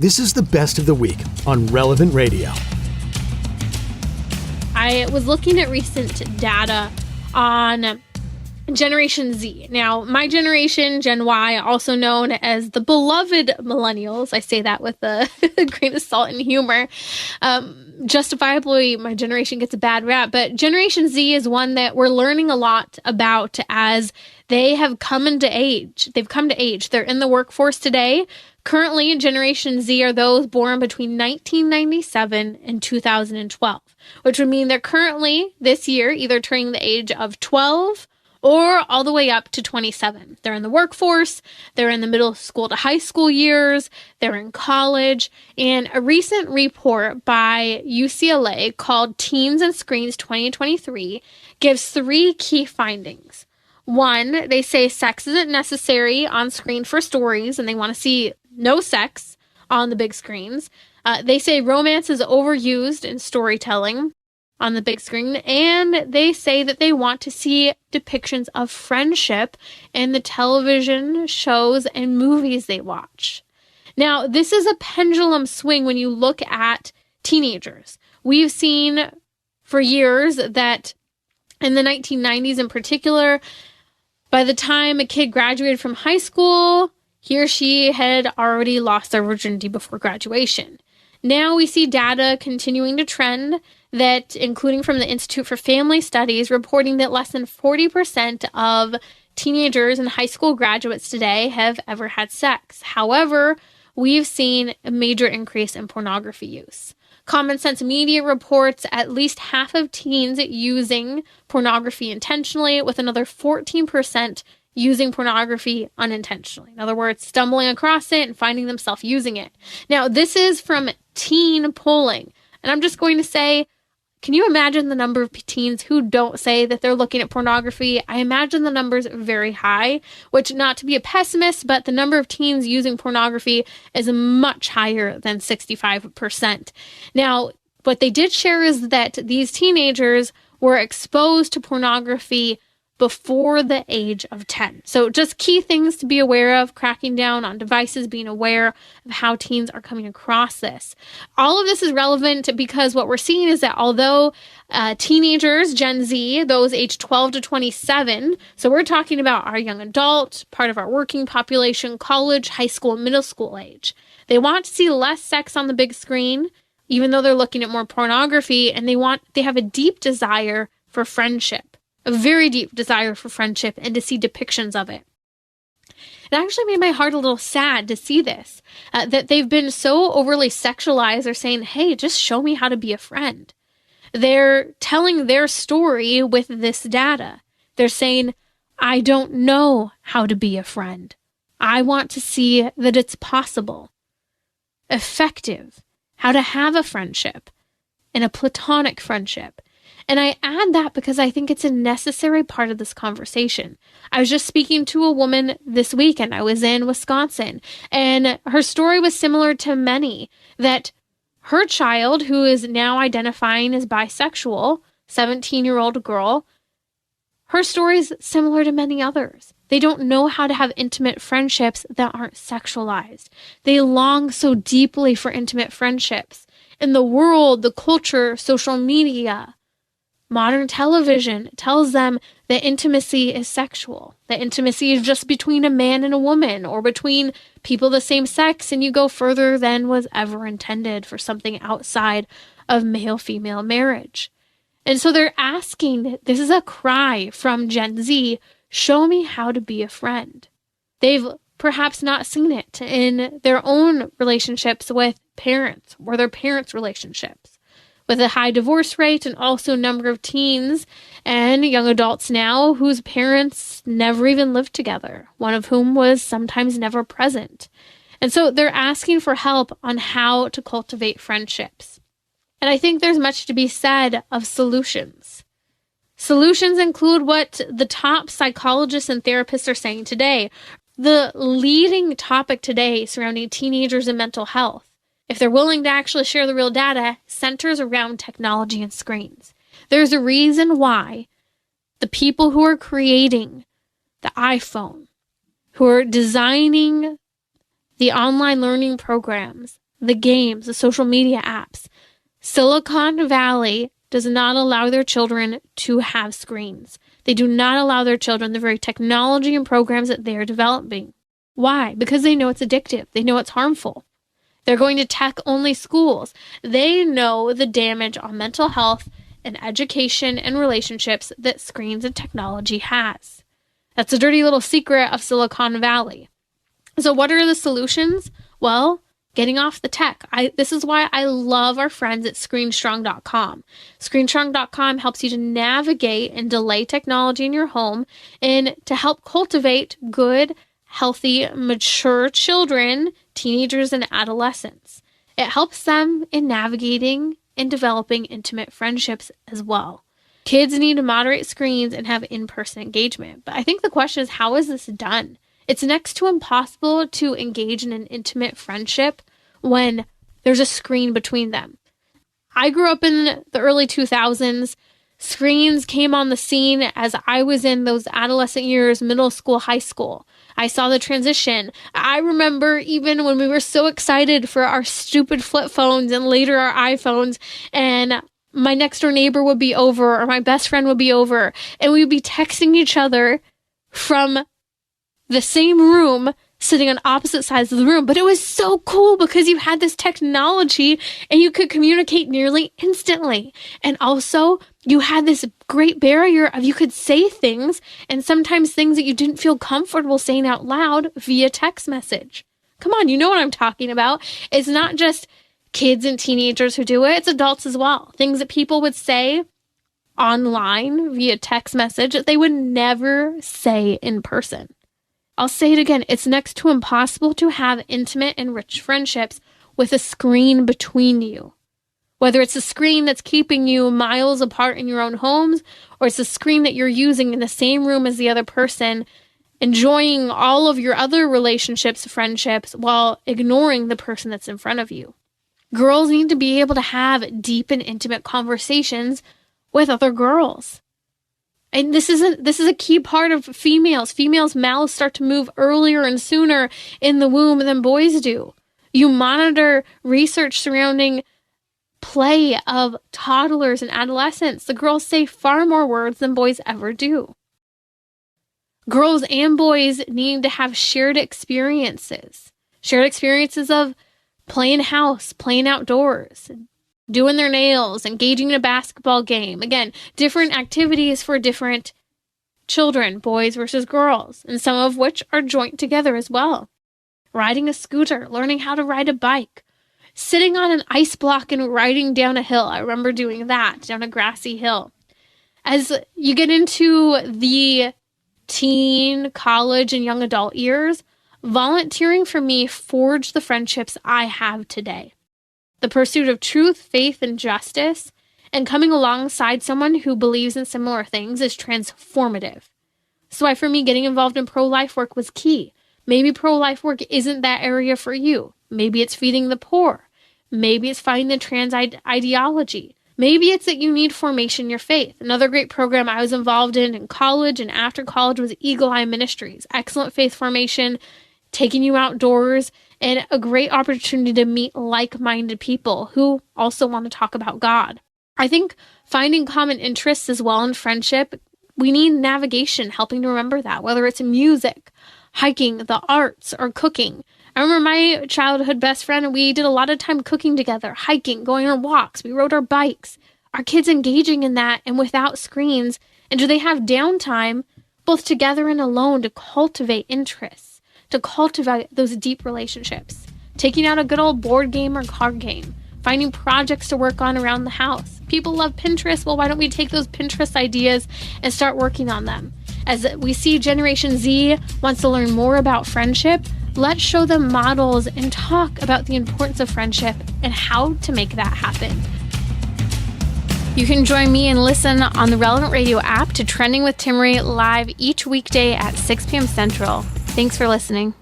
This is the best of the week on Relevant Radio. I was looking at recent data on Generation Z. Now, my generation, Gen Y, also known as the beloved millennials. I say that with a grain of salt and humor. Justifiably, my generation gets a bad rap, but Generation Z is one that we're learning a lot about as they have come into age. They've come to age. They're in the workforce today. Currently, Generation Z are those born between 1997 and 2012, which would mean they're currently, this year, either turning the age of 12 or all the way up to 27. They're in the workforce, they're in the middle school to high school years, they're in college, and a recent report by UCLA called Teens and Screens 2023 gives 3 key findings. 1, they say sex isn't necessary on screen for stories, and they want to see no sex on the big screens. They say romance is overused in storytelling on the big screen, and they say that they want to see depictions of friendship in the television shows and movies they watch. Now, this is a pendulum swing when you look at teenagers. We've seen for years that in the 1990s in particular, by the time a kid graduated from high school, he or she had already lost their virginity before graduation. Now we see data continuing to trend that, including from the Institute for Family Studies, reporting that less than 40% of teenagers and high school graduates today have ever had sex. However, we've seen a major increase in pornography use. Common Sense Media reports at least half of teens using pornography intentionally, with another 14% using pornography unintentionally. In other words, stumbling across it and finding themselves using it. Now, this is from teen polling. And I'm just going to say, can you imagine the number of teens who don't say that they're looking at pornography? I imagine the numbers very high, which, not to be a pessimist, but the number of teens using pornography is much higher than 65%. Now, what they did share is that these teenagers were exposed to pornography before the age of 10. So just key things to be aware of: cracking down on devices, being aware of how teens are coming across this. All of this is relevant because what we're seeing is that although teenagers, Gen Z, those aged 12 to 27, so we're talking about our young adult, part of our working population, college, high school, middle school age, they want to see less sex on the big screen, even though they're looking at more pornography, and they have a deep desire for friendship. A very deep desire for friendship and to see depictions of it. It actually made my heart a little sad to see this, that they've been so overly sexualized. They're saying, hey, just show me how to be a friend. They're telling their story with this data. They're saying, I don't know how to be a friend. I want to see that it's possible, effective, how to have a friendship, and a platonic friendship. And I add that because I think it's a necessary part of this conversation. I was just speaking to a woman this weekend. I was in Wisconsin, and her story was similar to many, that her child, who is now identifying as bisexual, 17-year-old girl, her story is similar to many others. They don't know how to have intimate friendships that aren't sexualized. They long so deeply for intimate friendships. In the world, the culture, social media, modern television tells them that intimacy is sexual, that intimacy is just between a man and a woman, or between people the same sex, and you go further than was ever intended for something outside of male-female marriage. And so they're asking, this is a cry from Gen Z, show me how to be a friend. They've perhaps not seen it in their own relationships with parents or their parents' relationships. With a high divorce rate and also a number of teens and young adults now whose parents never even lived together, one of whom was sometimes never present. And so they're asking for help on how to cultivate friendships. And I think there's much to be said of solutions. Solutions include what the top psychologists and therapists are saying today. The leading topic today surrounding teenagers and mental health, if they're willing to actually share the real data, centers around technology and screens. There's a reason why the people who are creating the iPhone, who are designing the online learning programs the games, the social media apps. Silicon Valley does not allow their children to have screens. They do not allow their children the very technology and programs that they are developing. Why? Because they know it's addictive. They know it's harmful. They're going to tech-only schools. They know the damage on mental health and education and relationships that screens and technology has. That's a dirty little secret of Silicon Valley. So what are the solutions? Well, getting off the tech. This is why I love our friends at screenstrong.com. Screenstrong.com helps you to navigate and delay technology in your home and to help cultivate good, healthy, mature children, teenagers, and adolescents. It helps them in navigating and developing intimate friendships as well. Kids need to moderate screens and have in-person engagement. But I think the question is, how is this done? It's next to impossible to engage in an intimate friendship when there's a screen between them. I grew up in the early 2000s. Screens came on the scene as I was in those adolescent years, middle school, high school. I saw the transition. I remember even when we were so excited for our stupid flip phones and later our iPhones, and my next door neighbor would be over or my best friend would be over, and we would be texting each other from the same room, sitting on opposite sides of the room. But it was so cool because you had this technology and you could communicate nearly instantly. And also you had this great barrier of you could say things, and sometimes things that you didn't feel comfortable saying out loud via text message. Come on, you know what I'm talking about. It's not just kids and teenagers who do it. It's adults as well. Things that people would say online via text message that they would never say in person. I'll say it again. It's next to impossible to have intimate and rich friendships with a screen between you. Whether it's a screen that's keeping you miles apart in your own homes, or it's a screen that you're using in the same room as the other person, enjoying all of your other relationships, friendships, while ignoring the person that's in front of you. Girls need to be able to have deep and intimate conversations with other girls. And this is a key part of females. Females' mouths start to move earlier and sooner in the womb than boys do. You monitor research surrounding play of toddlers and adolescents. The girls say far more words than boys ever do. Girls and boys need to have shared experiences. Shared experiences of playing house, playing outdoors, doing their nails, engaging in a basketball game. Again, different activities for different children, boys versus girls, and some of which are joint together as well. Riding a scooter, learning how to ride a bike, sitting on an ice block and riding down a hill. I remember doing that, down a grassy hill. As you get into the teen, college, and young adult years, volunteering for me forged the friendships I have today. The pursuit of truth, faith, and justice, and coming alongside someone who believes in similar things is transformative. So why, for me, getting involved in pro-life work was key. Maybe pro-life work isn't that area for you. Maybe it's feeding the poor. Maybe it's fighting the trans ideology. Maybe it's that you need formation in your faith. Another great program I was involved in college and after college was Eagle Eye Ministries. Excellent faith formation, taking you outdoors, and a great opportunity to meet like-minded people who also want to talk about God. I think finding common interests as well in friendship, we need navigation helping to remember that, whether it's music, hiking, the arts, or cooking. I remember my childhood best friend, and we did a lot of time cooking together, hiking, going on walks, we rode our bikes. Our kids engaging in that and without screens, and do they have downtime, both together and alone, to cultivate interests, to cultivate those deep relationships, taking out a good old board game or card game, finding projects to work on around the house. People love Pinterest. Well, why don't we take those Pinterest ideas and start working on them? As we see Generation Z wants to learn more about friendship, let's show them models and talk about the importance of friendship and how to make that happen. You can join me and listen on the Relevant Radio app to Trending with Timmerie live each weekday at 6 p.m. Central. Thanks for listening.